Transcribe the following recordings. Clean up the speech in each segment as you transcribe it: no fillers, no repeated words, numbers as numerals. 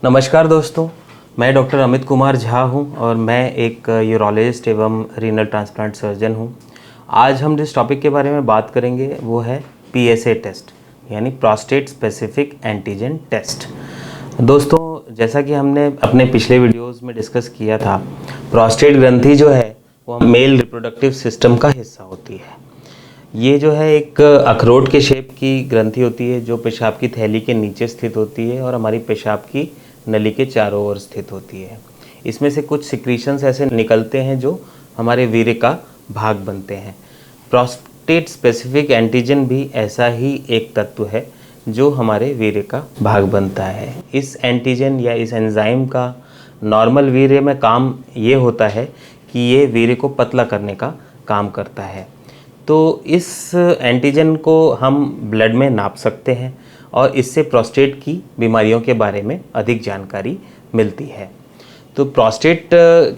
नमस्कार दोस्तों, मैं डॉक्टर अमित कुमार झा हूं और मैं एक यूरोलॉजिस्ट एवं रीनल ट्रांसप्लांट सर्जन हूं। आज हम जिस टॉपिक के बारे में बात करेंगे वो है पीएसए टेस्ट यानी प्रोस्टेट स्पेसिफिक एंटीजन टेस्ट। दोस्तों, जैसा कि हमने अपने पिछले वीडियोस में डिस्कस किया था, प्रोस्टेट ग्रंथि जो है वो मेल रिप्रोडक्टिव सिस्टम का हिस्सा होती है। ये जो है एक अखरोट के शेप की ग्रंथि होती है जो पेशाब की थैली के नीचे स्थित होती है और हमारी पेशाब की नली के चारों ओर स्थित होती है। इसमें से कुछ सिक्रीशंस ऐसे निकलते हैं जो हमारे वीर्य का भाग बनते हैं। प्रोस्टेट स्पेसिफिक एंटीजन भी ऐसा ही एक तत्व है जो हमारे वीर्य का भाग बनता है। इस एंटीजन या इस एंजाइम का नॉर्मल वीर्य में काम ये होता है कि ये वीर्य को पतला करने का काम करता है। तो इस एंटीजन को हम ब्लड में नाप सकते हैं और इससे प्रोस्टेट की बीमारियों के बारे में अधिक जानकारी मिलती है। तो प्रोस्टेट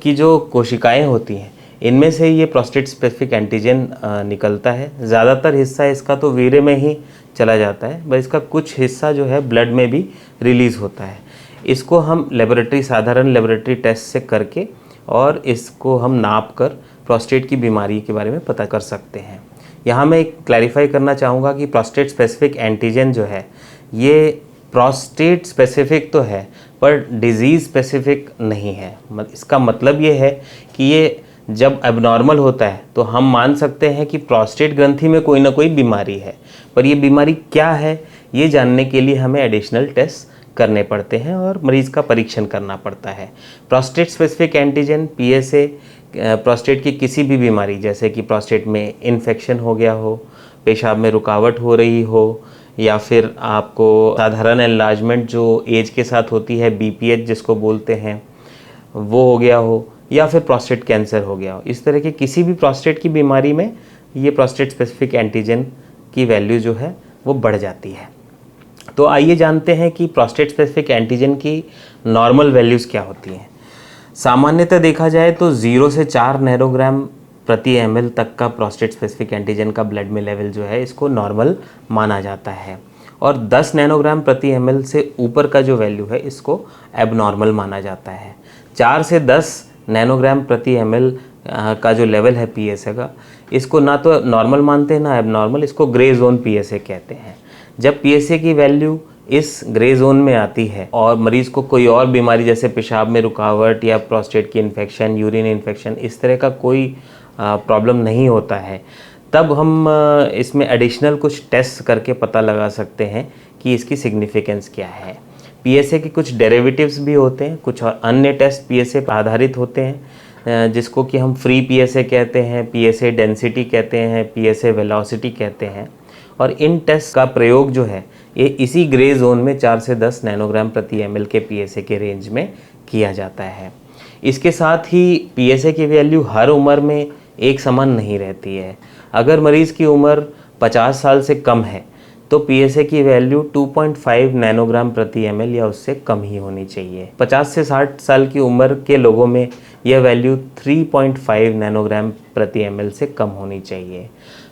की जो कोशिकाएं होती हैं इनमें से ये प्रोस्टेट स्पेसिफिक एंटीजन निकलता है। ज़्यादातर हिस्सा इसका तो वीर्य में ही चला जाता है, बस इसका कुछ हिस्सा जो है ब्लड में भी रिलीज़ होता है। इसको हम साधारण लेबोरेटरी टेस्ट से करके और इसको हम नाप कर प्रोस्टेट की बीमारी के बारे में पता कर सकते हैं। यहाँ मैं एक क्लैरिफाई करना चाहूँगा कि प्रोस्टेट स्पेसिफिक एंटीजन जो है ये प्रोस्टेट स्पेसिफिक तो है पर डिजीज़ स्पेसिफिक नहीं है। इसका मतलब ये है कि ये जब एबनॉर्मल होता है तो हम मान सकते हैं कि प्रोस्टेट ग्रंथि में कोई ना कोई बीमारी है, पर ये बीमारी क्या है ये जानने के लिए हमें एडिशनल टेस्ट करने पड़ते हैं और मरीज़ का परीक्षण करना पड़ता है। Prostate specific antigen PSA prostate की किसी भी बीमारी जैसे कि प्रोस्टेट में इन्फेक्शन हो गया हो, पेशाब में रुकावट हो रही हो, या फिर आपको साधारण एनलार्जमेंट जो एज के साथ होती है बीपीएच जिसको बोलते हैं वो हो गया हो, या फिर प्रोस्टेट कैंसर हो गया हो, इस तरह की किसी भी प्रोस्टेट की बीमारी में ये प्रोस्टेट स्पेसिफिक एंटीजन की वैल्यू जो है वो बढ़ जाती है। तो आइए जानते हैं कि प्रोस्टेट स्पेसिफिक एंटीजन की नॉर्मल वैल्यूज़ क्या होती हैं। सामान्यतः देखा जाए तो 0 से 4 नैनोग्राम प्रति ml तक का प्रोस्टेट स्पेसिफिक एंटीजन का ब्लड में लेवल जो है इसको नॉर्मल माना जाता है, और 10 नैनोग्राम प्रति ml से ऊपर का जो वैल्यू है इसको एबनॉर्मल माना जाता है। 4 से 10 नैनोग्राम प्रति ml का जो लेवल है पीएसए का, इसको ना तो नॉर्मल मानते हैं ना एबनॉर्मल, इसको ग्रे जोन पीएसए कहते हैं। जब पीएसए की वैल्यू इस ग्रे जोन में आती है और मरीज़ को कोई और बीमारी जैसे पेशाब में रुकावट या प्रोस्टेट की इन्फेक्शन, यूरिन इन्फेक्शन, इस तरह का कोई प्रॉब्लम नहीं होता है, तब हम इसमें एडिशनल कुछ टेस्ट करके पता लगा सकते हैं कि इसकी सिग्निफिकेंस क्या है। पीएसए के कुछ डेरिवेटिव्स भी होते हैं, कुछ और अन्य टेस्ट पीएसए पर आधारित होते हैं जिसको कि हम फ्री पीएसए कहते हैं, पीएसए डेंसिटी कहते हैं, पीएसए वेलोसिटी कहते हैं। और इन टेस्ट का प्रयोग जो है ये इसी ग्रे जोन में 4 से 10 नैनोग्राम प्रति ml के पीएसए के रेंज में किया जाता है। इसके साथ ही पीएसए की वैल्यू हर उम्र में एक समान नहीं रहती है। अगर मरीज़ की उम्र 50 साल से कम है तो पीएसए की वैल्यू 2.5 नैनोग्राम प्रति ml या उससे कम ही होनी चाहिए। 50 से 60 साल की उम्र के लोगों में यह वैल्यू 3.5 नैनोग्राम प्रति ml से कम होनी चाहिए।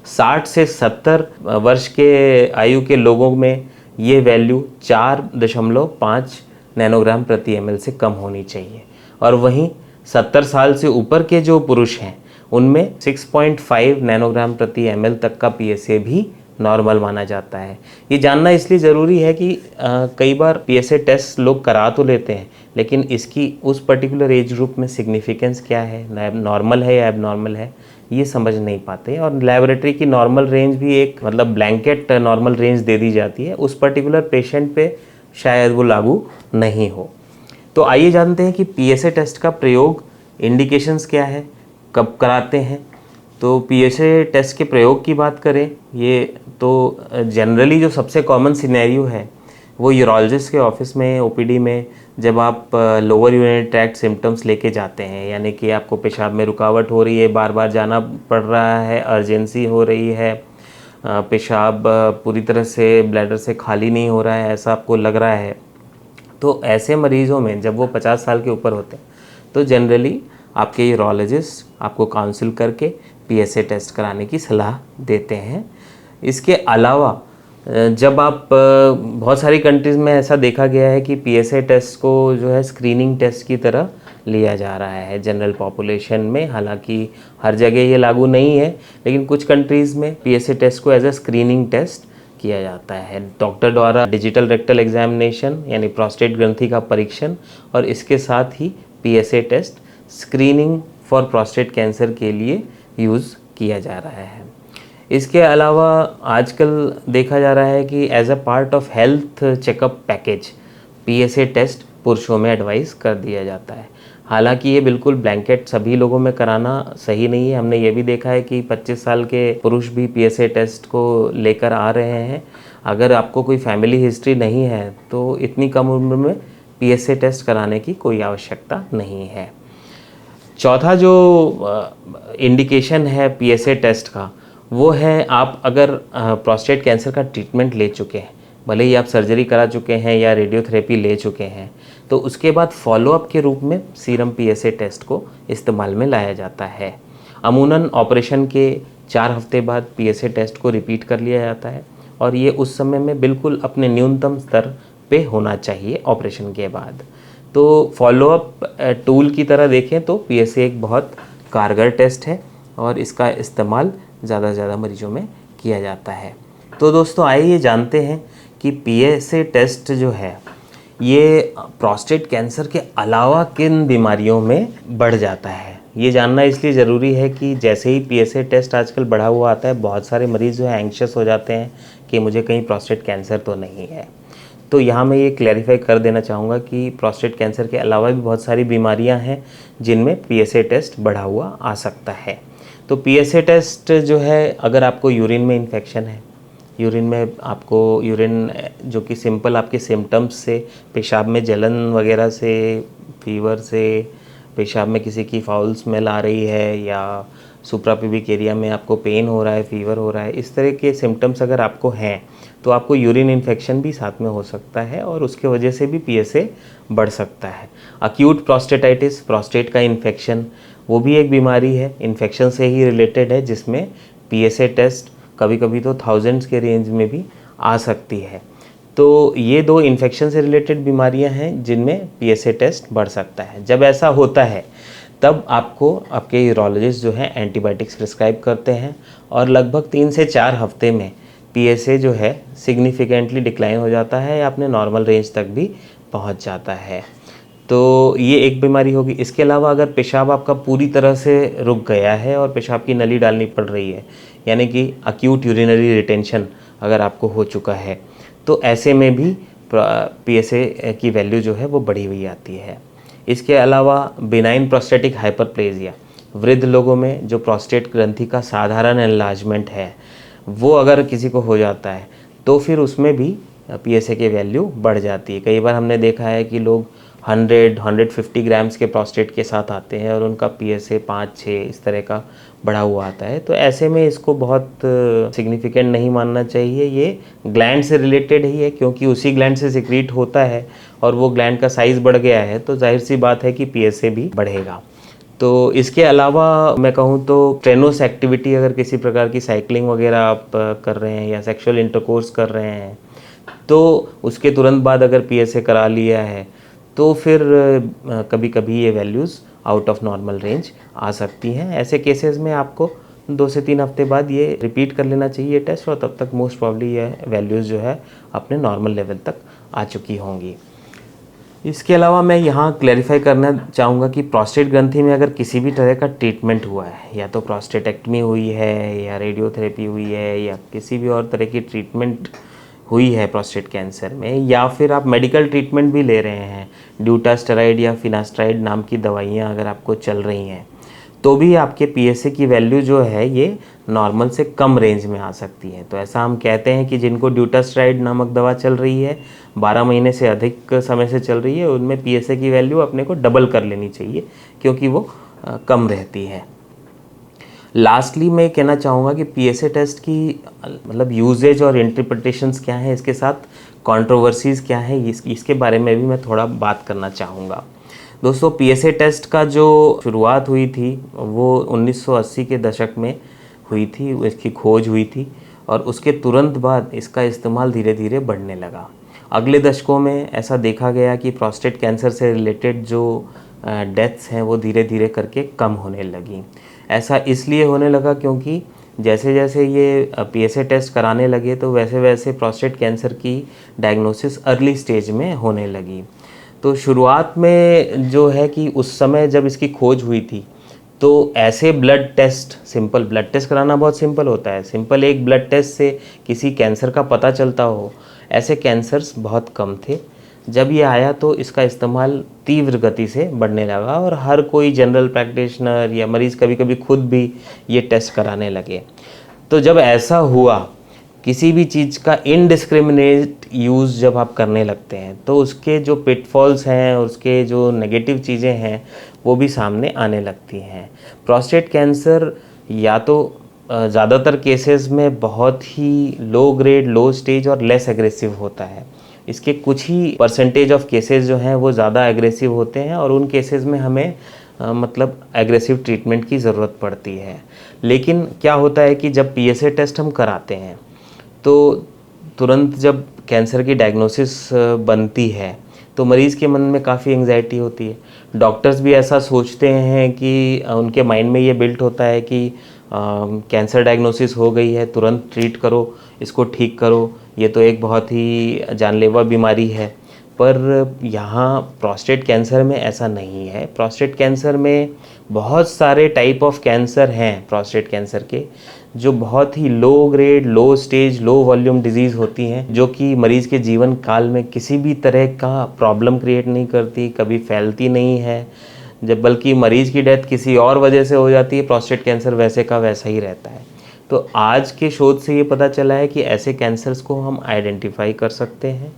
60 से 70 वर्ष के आयु के लोगों में ये वैल्यू 4.5 नैनोग्राम प्रति ml से कम होनी चाहिए, और वहीं 70 साल से ऊपर के जो पुरुष हैं उनमें 6.5 नैनोग्राम प्रति ml तक का पीएसए भी नॉर्मल माना जाता है। ये जानना इसलिए ज़रूरी है कि कई बार पीएसए टेस्ट लोग करा तो लेते हैं लेकिन इसकी उस पर्टिकुलर एज ग्रुप में सिग्निफिकेंस क्या है, नॉर्मल है या एबनॉर्मल है, ये समझ नहीं पाते। और लैबोरेटरी की नॉर्मल रेंज भी एक ब्लैंकेट नॉर्मल रेंज दे दी जाती है, उस पर्टिकुलर पेशेंट पे शायद वो लागू नहीं हो। तो आइए जानते हैं कि पीएसए टेस्ट का प्रयोग, इंडिकेशंस क्या है, कब कराते हैं। तो पीएसए टेस्ट के प्रयोग की बात करें, ये तो जनरली जो सबसे कॉमन सिनेरियो है वो यूरोलॉजिस्ट के ऑफिस में ओपीडी में जब आप लोअर यूरिनरी ट्रैक्ट सिम्टम्स लेके जाते हैं, यानी कि आपको पेशाब में रुकावट हो रही है, बार बार जाना पड़ रहा है, अर्जेंसी हो रही है, पेशाब पूरी तरह से ब्लैडर से खाली नहीं हो रहा है, ऐसा आपको लग रहा है, तो ऐसे मरीज़ों में जब वो 50 साल के ऊपर होते हैं तो जनरली आपके यूरोलॉजिस्ट आपको काउंसिल करके पीएसए टेस्ट कराने की सलाह देते हैं। इसके अलावा जब आप बहुत सारी कंट्रीज़ में ऐसा देखा गया है कि पीएसए टेस्ट को जो है स्क्रीनिंग टेस्ट की तरह लिया जा रहा है जनरल पॉपुलेशन में। हालांकि हर जगह ये लागू नहीं है, लेकिन कुछ कंट्रीज़ में पीएसए टेस्ट को एज अ स्क्रीनिंग टेस्ट किया जाता है। डॉक्टर द्वारा डिजिटल रेक्टल एग्जामिनेशन यानी प्रोस्टेट ग्रंथि का परीक्षण और इसके साथ ही PSA test screening for prostate cancer के लिए यूज़ किया जा रहा है। इसके अलावा आजकल देखा जा रहा है कि as a part of health checkup package PSA test पुरुषों में एडवाइस कर दिया जाता है। हालांकि ये बिल्कुल ब्लैंकेट सभी लोगों में कराना सही नहीं है। हमने ये भी देखा है कि 25 साल के पुरुष भी पीएसए टेस्ट को लेकर आ रहे हैं। अगर आपको कोई फैमिली हिस्ट्री नहीं है तो इतनी कम उम्र में पीएसए टेस्ट कराने की कोई आवश्यकता नहीं है। चौथा जो इंडिकेशन है पीएसए टेस्ट का वो है, आप अगर प्रोस्टेट कैंसर का ट्रीटमेंट ले चुके हैं, भले ही आप सर्जरी करा चुके हैं या रेडियोथेरेपी ले चुके हैं, तो उसके बाद फॉलोअप के रूप में सीरम पीएसए टेस्ट को इस्तेमाल में लाया जाता है। अमूनन ऑपरेशन के 4 हफ्ते बाद पीएसए टेस्ट को रिपीट कर लिया जाता है और ये उस समय में बिल्कुल अपने न्यूनतम स्तर पे होना चाहिए ऑपरेशन के बाद। तो फॉलोअप टूल की तरह देखें तो पीएसए एक बहुत कारगर टेस्ट है और इसका इस्तेमाल ज़्यादा से ज़्यादा मरीजों में किया जाता है। तो दोस्तों आइए जानते हैं कि पीएसए टेस्ट जो है ये प्रोस्टेट कैंसर के अलावा किन बीमारियों में बढ़ जाता है। ये जानना इसलिए ज़रूरी है कि जैसे ही पीएसए टेस्ट आजकल बढ़ा हुआ आता है, बहुत सारे मरीज़ जो है एंग्शियस हो जाते हैं कि मुझे कहीं प्रोस्टेट कैंसर तो नहीं है। तो यहाँ मैं ये क्लैरिफाई कर देना चाहूँगा कि प्रोस्टेट कैंसर के अलावा भी बहुत सारी बीमारियाँ हैं जिनमें पीएसए टेस्ट बढ़ा हुआ आ सकता है। तो पीएसए टेस्ट जो है, अगर आपको यूरिन में इन्फेक्शन है, यूरिन में आपको यूरिन जो कि सिंपल आपके सिम्टम्स से, पेशाब में जलन वगैरह से, फीवर से, पेशाब में किसी की फाउल स्मेल आ रही है या सुप्राप्यूबिक एरिया में आपको पेन हो रहा है, फीवर हो रहा है, इस तरह के सिम्टम्स अगर आपको हैं तो आपको यूरिन इन्फेक्शन भी साथ में हो सकता है और उसके वजह से भी पीएसए बढ़ सकता है। अक्यूट प्रोस्टेटाइटिस, प्रोस्टेट का इन्फेक्शन, वो भी एक बीमारी है, इन्फेक्शन से ही रिलेटेड है, जिसमें पीएसए टेस्ट कभी कभी तो थाउजेंड्स के रेंज में भी आ सकती है। तो ये 2 इन्फेक्शन से रिलेटेड बीमारियां हैं जिनमें पीएसए टेस्ट बढ़ सकता है। जब ऐसा होता है तब आपको आपके यूरोलॉजिस्ट जो है एंटीबायोटिक्स प्रिस्क्राइब करते हैं और लगभग 3 से 4 हफ्ते में पीएसए जो है सिग्निफिकेंटली डिक्लाइन हो जाता है या अपने नॉर्मल रेंज तक भी पहुंच जाता है। तो ये एक बीमारी होगी। इसके अलावा अगर पेशाब आपका पूरी तरह से रुक गया है और पेशाब की नली डालनी पड़ रही है, यानी कि अक्यूट यूरिनरी रिटेंशन अगर आपको हो चुका है, तो ऐसे में भी पीएसए की वैल्यू जो है वो बढ़ी हुई आती है। इसके अलावा बिनाइन प्रोस्टेटिक हाइपरप्लेजिया, वृद्ध लोगों में जो प्रोस्टेट ग्रंथि का साधारण एनलार्जमेंट है वो अगर किसी को हो जाता है तो फिर उसमें भी पीएसए की वैल्यू बढ़ जाती है। कई बार हमने देखा है कि लोग 100-150 ग्राम्स के प्रोस्टेट के साथ आते हैं और उनका पीएसए 5-6 इस तरह का बढ़ा हुआ आता है। तो ऐसे में इसको बहुत सिग्निफिकेंट नहीं मानना चाहिए। ये ग्लैंड से रिलेटेड ही है, क्योंकि उसी ग्लैंड से सिक्रीट होता है और वो ग्लैंड का साइज़ बढ़ गया है तो जाहिर सी बात है कि पीएसए भी बढ़ेगा। तो इसके अलावा मैं कहूँ तो ट्रेनोस एक्टिविटी, अगर किसी प्रकार की साइकिलिंग वगैरह आप कर रहे हैं या सेक्सुअल इंटरकोर्स कर रहे हैं तो उसके तुरंत बाद अगर पीएसए करा लिया है तो फिर कभी कभी ये values out of normal range आ सकती हैं। ऐसे केसेस में आपको 2 से 3 हफ्ते बाद ये रिपीट कर लेना चाहिए टेस्ट और तब तक मोस्ट प्रॉब्ली ये वैल्यूज़ जो है अपने नॉर्मल लेवल तक आ चुकी होंगी। इसके अलावा मैं यहाँ क्लैरिफाई करना चाहूँगा कि प्रोस्टेट ग्रंथि में अगर किसी भी तरह का ट्रीटमेंट हुआ है, या तो प्रोस्टेटेक्टमी हुई है या रेडियोथेरेपी हुई है या किसी भी और तरह की ट्रीटमेंट हुई है प्रोस्टेट कैंसर में, या फिर आप मेडिकल ट्रीटमेंट भी ले रहे हैं, ड्यूटास्टेरॉइड या फिनास्ट्राइड नाम की दवाइयाँ अगर आपको चल रही हैं, तो भी आपके पीएसए की वैल्यू जो है ये नॉर्मल से कम रेंज में आ सकती है। तो ऐसा हम कहते हैं कि जिनको ड्यूटास्टेरॉइड नामक दवा चल रही है, 12 महीने से अधिक समय से चल रही है, उनमें पीएसए की वैल्यू अपने को डबल कर लेनी चाहिए, क्योंकि वो कम रहती है। लास्टली मैं कहना चाहूँगा कि पीएसए टेस्ट की मतलब यूजेज और इंटरप्रिटेशंस क्या हैं, इसके साथ कंट्रोवर्सीज़ क्या हैं, इसके बारे में भी मैं थोड़ा बात करना चाहूँगा। दोस्तों, पीएसए टेस्ट का जो शुरुआत हुई थी वो 1980 के दशक में हुई थी, इसकी खोज हुई थी और उसके तुरंत बाद इसका इस्तेमाल धीरे धीरे बढ़ने लगा। अगले दशकों में ऐसा देखा गया कि प्रोस्टेट कैंसर से रिलेटेड जो डेथ्स हैं वो धीरे धीरे करके कम होने लगी। ऐसा इसलिए होने लगा क्योंकि जैसे जैसे ये PSA टेस्ट कराने लगे तो वैसे वैसे प्रोस्टेट कैंसर की डायग्नोसिस अर्ली स्टेज में होने लगी। तो शुरुआत में जो है कि उस समय जब इसकी खोज हुई थी तो ऐसे blood test, simple blood test कराना बहुत सिंपल होता है, सिंपल एक ब्लड टेस्ट से किसी कैंसर का पता चलता हो, ऐसे कैंसर्स बहुत कम थे। जब ये आया तो इसका इस्तेमाल तीव्र गति से बढ़ने लगा और हर कोई जनरल प्रैक्टिशनर या मरीज़ कभी कभी खुद भी ये टेस्ट कराने लगे। तो जब ऐसा हुआ, किसी भी चीज़ का इनडिस्क्रिमिनेट यूज़ जब आप करने लगते हैं तो उसके जो पिटफॉल्स हैं, उसके जो नेगेटिव चीज़ें हैं वो भी सामने आने लगती हैं। प्रोस्टेट कैंसर या तो ज़्यादातर केसेस में बहुत ही लो ग्रेड, लो स्टेज और लेस एग्रेसिव होता है। इसके कुछ ही परसेंटेज ऑफ केसेस जो हैं वो ज़्यादा एग्रेसिव होते हैं और उन केसेस में हमें मतलब एग्रेसिव ट्रीटमेंट की ज़रूरत पड़ती है। लेकिन क्या होता है कि जब PSA टेस्ट हम कराते हैं तो तुरंत जब कैंसर की डायग्नोसिस बनती है तो मरीज़ के मन में काफ़ी एंग्जाइटी होती है। डॉक्टर्स भी ऐसा सोचते हैं कि उनके माइंड में ये बिल्ट होता है कि कैंसर डायग्नोसिस हो गई है, तुरंत ट्रीट करो, इसको ठीक करो, ये तो एक बहुत ही जानलेवा बीमारी है। पर यहाँ प्रोस्टेट कैंसर में ऐसा नहीं है। प्रोस्टेट कैंसर में बहुत सारे टाइप ऑफ कैंसर हैं प्रोस्टेट कैंसर के, जो बहुत ही लो ग्रेड, लो स्टेज, लो वॉल्यूम डिजीज़ होती हैं, जो कि मरीज़ के जीवन काल में किसी भी तरह का प्रॉब्लम क्रिएट नहीं करती, कभी फैलती नहीं है। जब बल्कि मरीज़ की डेथ किसी और वजह से हो जाती है, प्रोस्टेट कैंसर वैसे का वैसा ही रहता है। तो आज के शोध से ये पता चला है कि ऐसे कैंसर्स को हम आइडेंटिफाई कर सकते हैं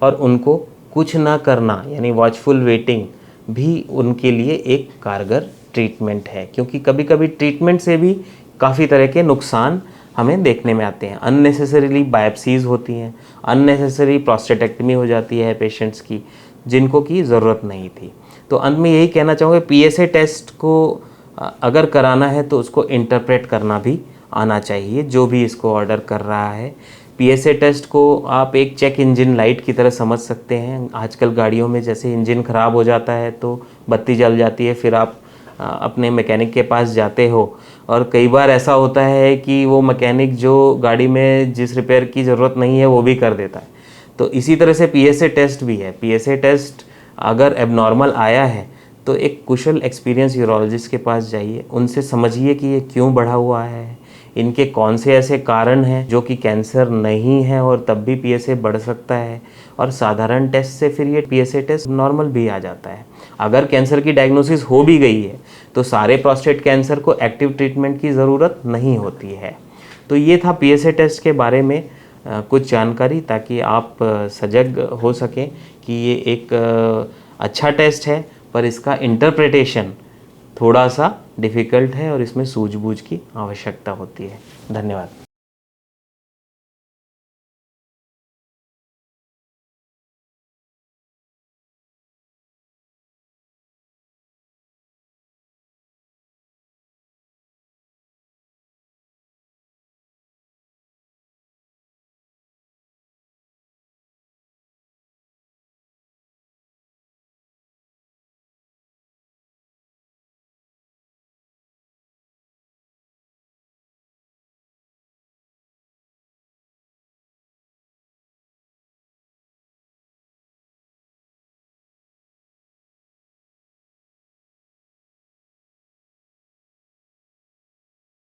और उनको कुछ ना करना यानी वॉचफुल वेटिंग भी उनके लिए एक कारगर ट्रीटमेंट है, क्योंकि कभी कभी ट्रीटमेंट से भी काफ़ी तरह के नुकसान हमें देखने में आते हैं। अननेसेसरीली बायोप्सीज़ होती हैं, अननेसेसरी प्रोस्टेटेक्टमी हो जाती है पेशेंट्स की, जिनको की ज़रूरत नहीं थी। तो अंत में यही कहना चाहूँगा, PSA टेस्ट को अगर कराना है तो उसको इंटरप्रेट करना भी आना चाहिए जो भी इसको ऑर्डर कर रहा है। PSA टेस्ट को आप एक चेक इंजन लाइट की तरह समझ सकते हैं। आजकल गाड़ियों में जैसे इंजन ख़राब हो जाता है तो बत्ती जल जाती है, फिर आप अपने मैकेनिक के पास जाते हो और कई बार ऐसा होता है कि वो मैकेनिक जो गाड़ी में जिस रिपेयर की ज़रूरत नहीं है वो भी कर देता है। तो इसी तरह से PSA टेस्ट भी है। PSA टेस्ट अगर एबनॉर्मल आया है तो एक कुशल एक्सपीरियंस यूरोलॉजिस्ट के पास जाइए, उनसे समझिए कि ये क्यों बढ़ा हुआ है, इनके कौन से ऐसे कारण हैं जो कि कैंसर नहीं है और तब भी PSA बढ़ सकता है, और साधारण टेस्ट से फिर ये PSA टेस्ट नॉर्मल भी आ जाता है। अगर कैंसर की डायग्नोसिस हो भी गई है तो सारे प्रोस्टेट कैंसर को एक्टिव ट्रीटमेंट की ज़रूरत नहीं होती है। तो ये था PSA टेस्ट के बारे में कुछ जानकारी, ताकि आप सजग हो सकें कि ये एक अच्छा टेस्ट है, पर इसका इंटरप्रिटेशन थोड़ा सा डिफ़िकल्ट है और इसमें सूझबूझ की आवश्यकता होती है। धन्यवाद।